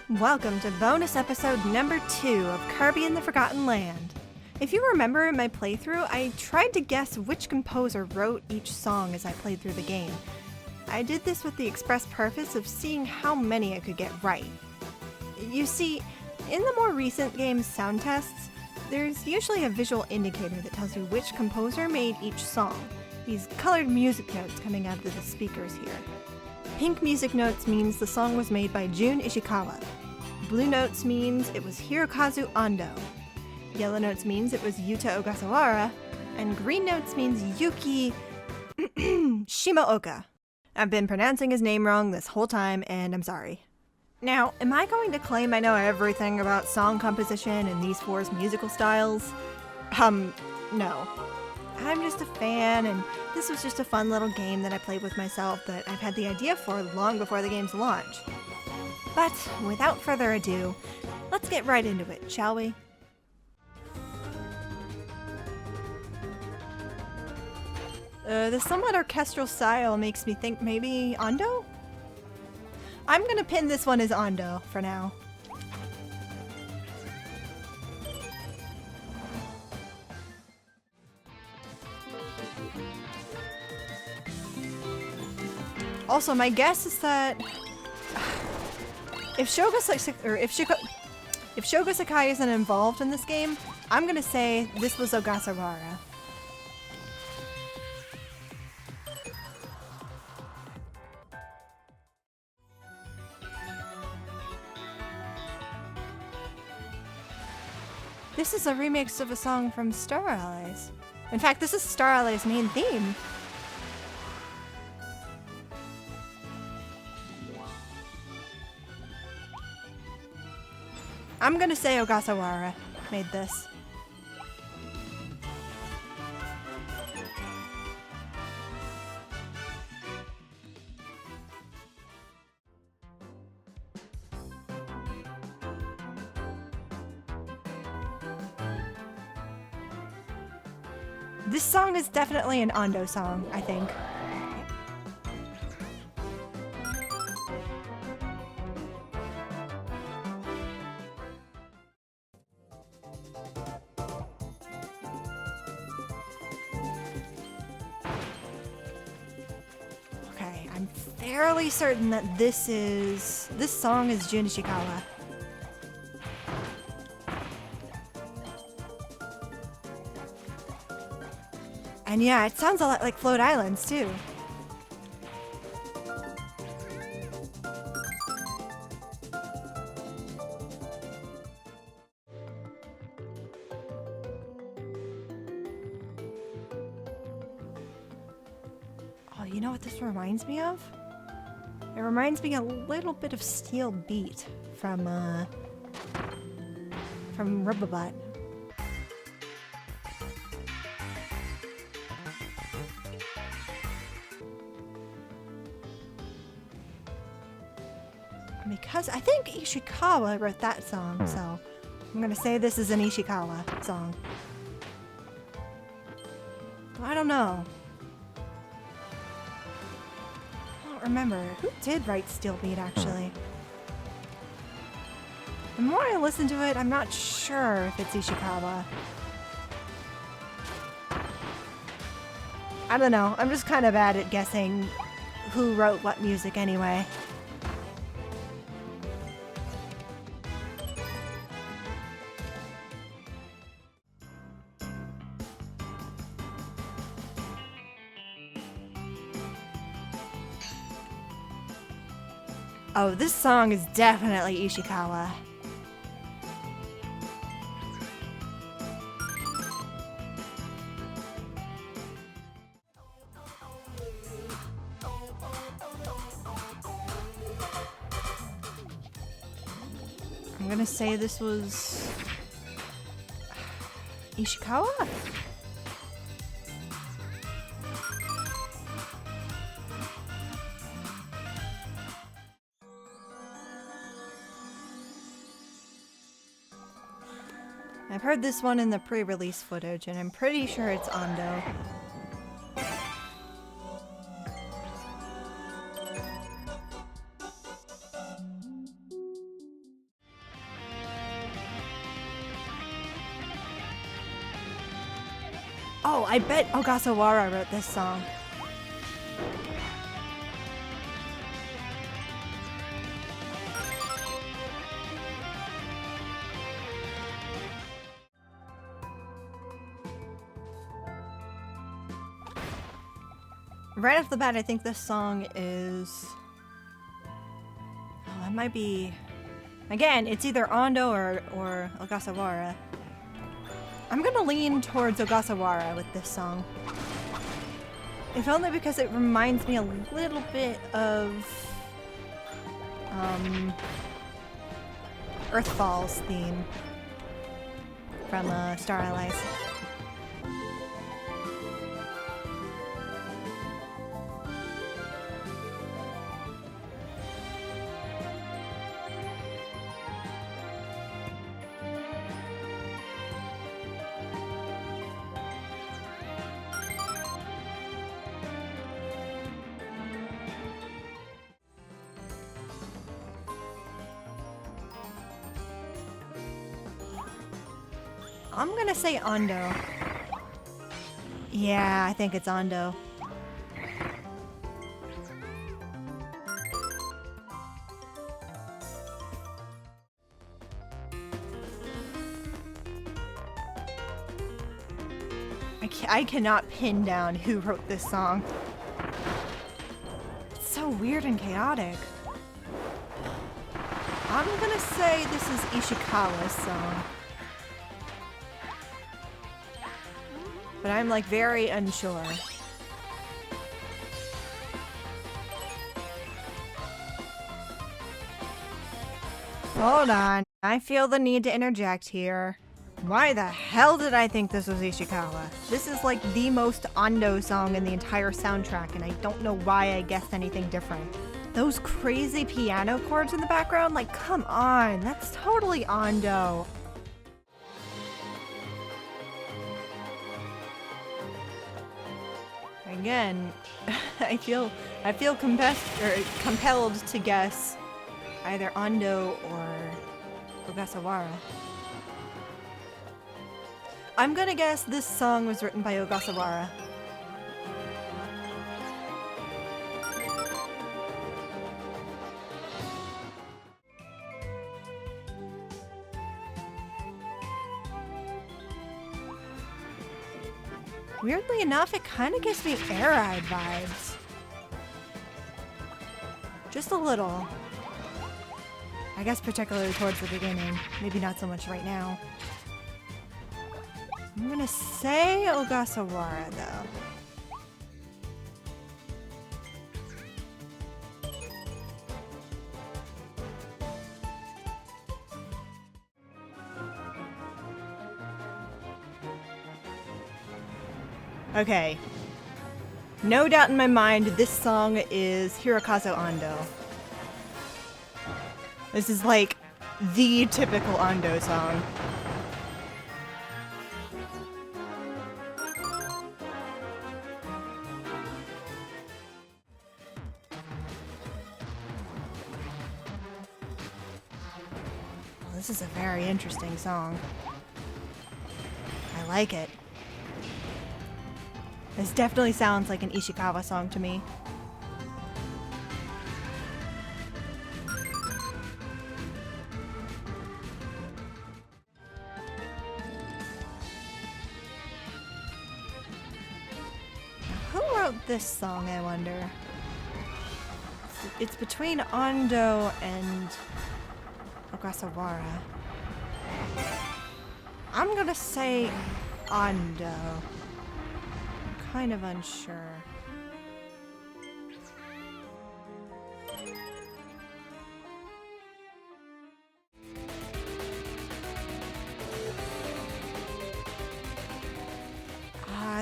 Welcome to bonus episode number 2 of Kirby and the Forgotten Land. If you remember in my playthrough, I tried to guess which composer wrote each song as I played through the game. I did this with the express purpose of seeing how many I could get right. You see, in the more recent game's sound tests, there's usually a visual indicator that tells you which composer made each song. These colored music notes coming out of the speakers here. Pink music notes means the song was made by Jun Ishikawa. Blue notes means it was Hirokazu Ondo. Yellow notes means it was Yuta Ogasawara. And green notes means Yuki Shimaoka. I've been pronouncing his name wrong this whole time, and I'm sorry. Now, am I going to claim I know everything about song composition and these four's musical styles? No. I'm just a fan, and this was just a fun little game that I played with myself that I've had the idea for long before the game's launch. But without further ado, let's get right into it, shall we? The somewhat orchestral style makes me think maybe Ondo? I'm gonna pin this one as Ondo for now. Also, my guess is that if Shogo Sakai isn't involved in this game, I'm gonna say this was Ogasawara. This is a remix of a song from Star Allies. In fact, this is Star Allies' main theme. I'm gonna say Ogasawara made this. This song is definitely an Ondo song, I think. Okay, I'm fairly certain that this song is Jun Ishikawa. And yeah, it sounds a lot like Float Islands, too. Oh, you know what this reminds me of? It reminds me a little bit of Steel Beat from Robobot. Because I think Ishikawa wrote that song, so I'm gonna say this is an Ishikawa song. But I don't know. I don't remember. Who did write Steel Beat, actually? The more I listen to it, I'm not sure if it's Ishikawa. I don't know. I'm just kind of bad at guessing who wrote what music anyway. Oh, this song is definitely Ishikawa. I'm gonna say this was Ishikawa? I've heard this one in the pre-release footage, and I'm pretty sure it's Ondo. Oh, I bet Ogasawara wrote this song. Right off the bat, I think this song is... Oh, it might be... Again, it's either Ondo or Ogasawara. I'm gonna lean towards Ogasawara with this song. If only because it reminds me a little bit of... Earthfall's theme from Star Allies. I'm gonna say Ondo. Yeah, I think it's Ondo. I cannot pin down who wrote this song. It's so weird and chaotic. I'm gonna say this is Ishikawa's song. But I'm like very unsure. Hold on, I feel the need to interject here. Why the hell did I think this was Ishikawa? This is like the most Ondo song in the entire soundtrack, and I don't know why I guessed anything different. Those crazy piano chords in the background, like come on, that's totally Ondo. Again, I feel compelled to guess either Ondo or Ogasawara. I'm gonna guess this song was written by Ogasawara. Weirdly enough, it kind of gives me Air Ride vibes. Just a little. I guess particularly towards the beginning. Maybe not so much right now. I'm gonna say Ogasawara, though. Okay. No doubt in my mind, this song is Hirokazu Ondo. This is like the typical Ondo song. Well, this is a very interesting song. I like it. This definitely sounds like an Ishikawa song to me. Who wrote this song, I wonder? It's between Ondo and Ogasawara. I'm gonna say Ondo. Kind of unsure.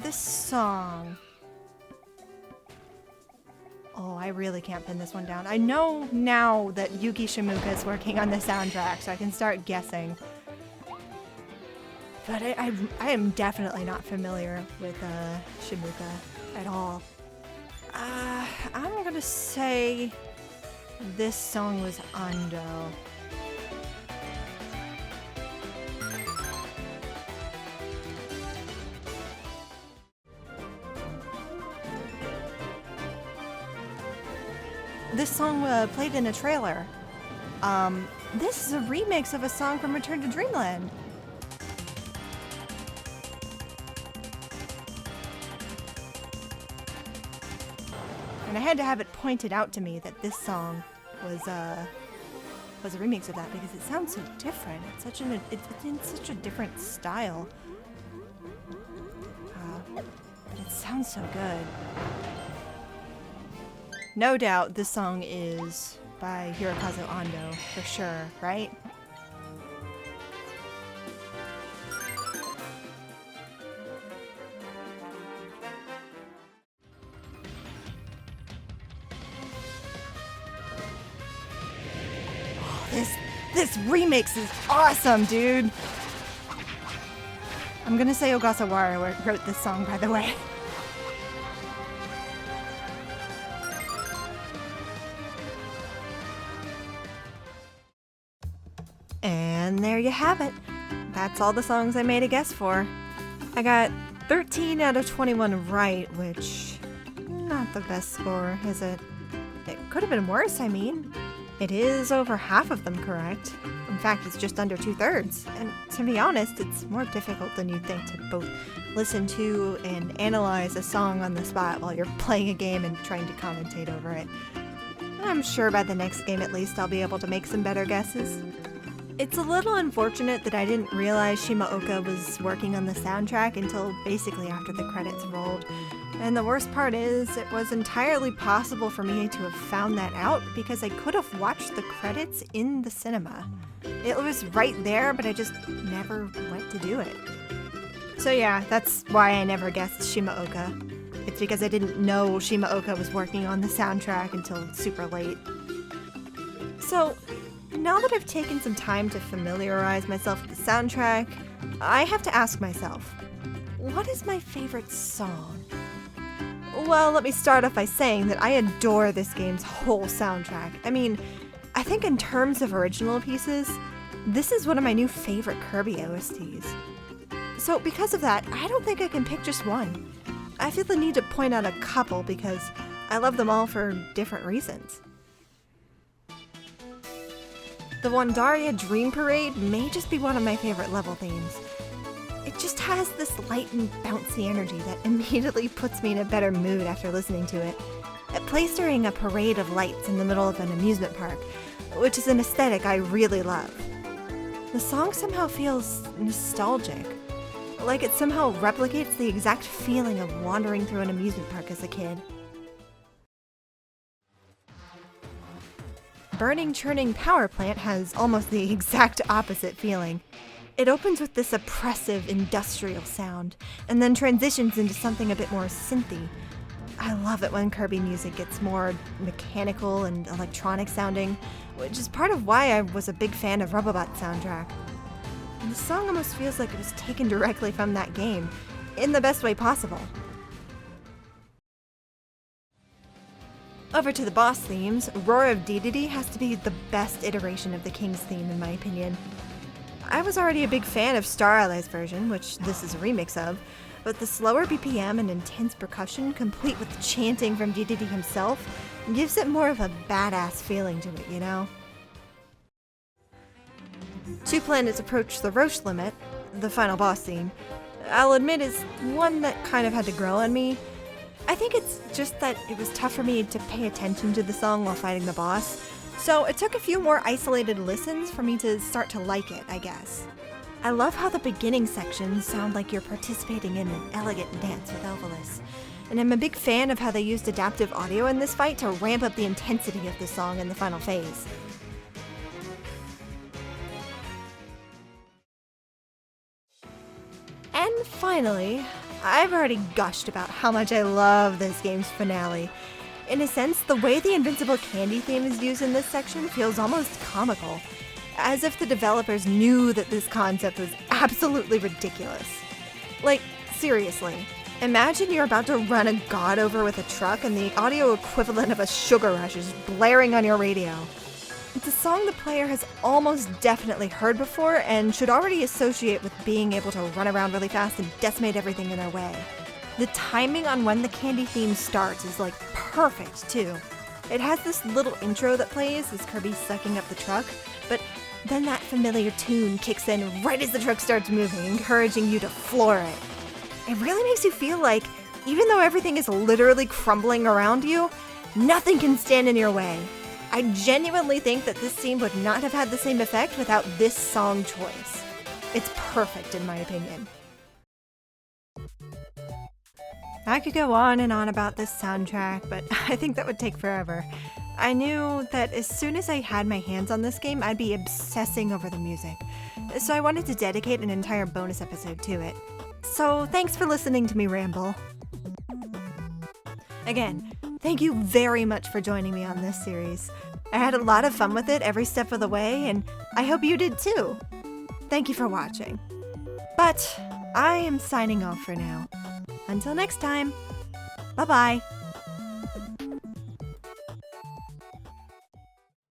This song. Oh, I really can't pin this one down. I know now that Yuki Shimuka is working on the soundtrack, so I can start guessing. But I am definitely not familiar with Shimuka at all. I'm gonna say this song was Ondo. this song played in a trailer. This is a remix of a song from Return to Dreamland. And I had to have it pointed out to me that this song was a remix of that because it sounds so different. It's in such a different style. It sounds so good. No doubt this song is by Hirokazu Ondo, for sure, right? This remix is awesome, dude! I'm gonna say Ogasawara wrote this song, by the way. And there you have it. That's all the songs I made a guess for. I got 13 out of 21 right, which, not the best score, is it? It could have been worse, I mean. It is over half of them correct. In fact, it's just under 2/3. And to be honest, it's more difficult than you'd think to both listen to and analyze a song on the spot while you're playing a game and trying to commentate over it. I'm sure by the next game at least I'll be able to make some better guesses. It's a little unfortunate that I didn't realize Shimaoka was working on the soundtrack until basically after the credits rolled. And the worst part is, it was entirely possible for me to have found that out because I could have watched the credits in the cinema. It was right there, but I just never went to do it. So yeah, that's why I never guessed Shimaoka. It's because I didn't know Shimaoka was working on the soundtrack until super late. So, now that I've taken some time to familiarize myself with the soundtrack, I have to ask myself, what is my favorite song? Well, let me start off by saying that I adore this game's whole soundtrack. I mean, I think in terms of original pieces, this is one of my new favorite Kirby OSTs. So because of that, I don't think I can pick just one. I feel the need to point out a couple because I love them all for different reasons. The Wandaria Dream Parade may just be one of my favorite level themes. It just has this light and bouncy energy that immediately puts me in a better mood after listening to it. It plays during a parade of lights in the middle of an amusement park, which is an aesthetic I really love. The song somehow feels nostalgic, like it somehow replicates the exact feeling of wandering through an amusement park as a kid. Burning Churning Power Plant has almost the exact opposite feeling. It opens with this oppressive industrial sound, and then transitions into something a bit more synthy. I love it when Kirby music gets more mechanical and electronic sounding, which is part of why I was a big fan of Robobot Soundtrack. And the song almost feels like it was taken directly from that game, in the best way possible. Over to the boss themes, Roar of Dedede has to be the best iteration of the King's theme in my opinion. I was already a big fan of Star Allies' version, which this is a remix of, but the slower BPM and intense percussion, complete with chanting from Dedede himself, gives it more of a badass feeling to it, you know? Two Planets Approach the Roche Limit, the final boss theme, I'll admit is one that kind of had to grow on me. I think it's just that it was tough for me to pay attention to the song while fighting the boss, so it took a few more isolated listens for me to start to like it, I guess. I love how the beginning sections sound like you're participating in an elegant dance with Elvelis, and I'm a big fan of how they used adaptive audio in this fight to ramp up the intensity of the song in the final phase. And finally, I've already gushed about how much I love this game's finale. In a sense, the way the Invincible Candy theme is used in this section feels almost comical, as if the developers knew that this concept was absolutely ridiculous. Like, seriously, imagine you're about to run a god over with a truck and the audio equivalent of a sugar rush is blaring on your radio. It's a song the player has almost definitely heard before and should already associate with being able to run around really fast and decimate everything in their way. The timing on when the candy theme starts is like perfect too. It has this little intro that plays as Kirby's sucking up the truck, but then that familiar tune kicks in right as the truck starts moving, encouraging you to floor it. It really makes you feel like, even though everything is literally crumbling around you, nothing can stand in your way. I genuinely think that this scene would not have had the same effect without this song choice. It's perfect in my opinion. I could go on and on about this soundtrack, but I think that would take forever. I knew that as soon as I had my hands on this game, I'd be obsessing over the music. So I wanted to dedicate an entire bonus episode to it. So thanks for listening to me ramble. Again, thank you very much for joining me on this series. I had a lot of fun with it every step of the way, and I hope you did too. Thank you for watching. But I am signing off for now. Until next time, bye-bye.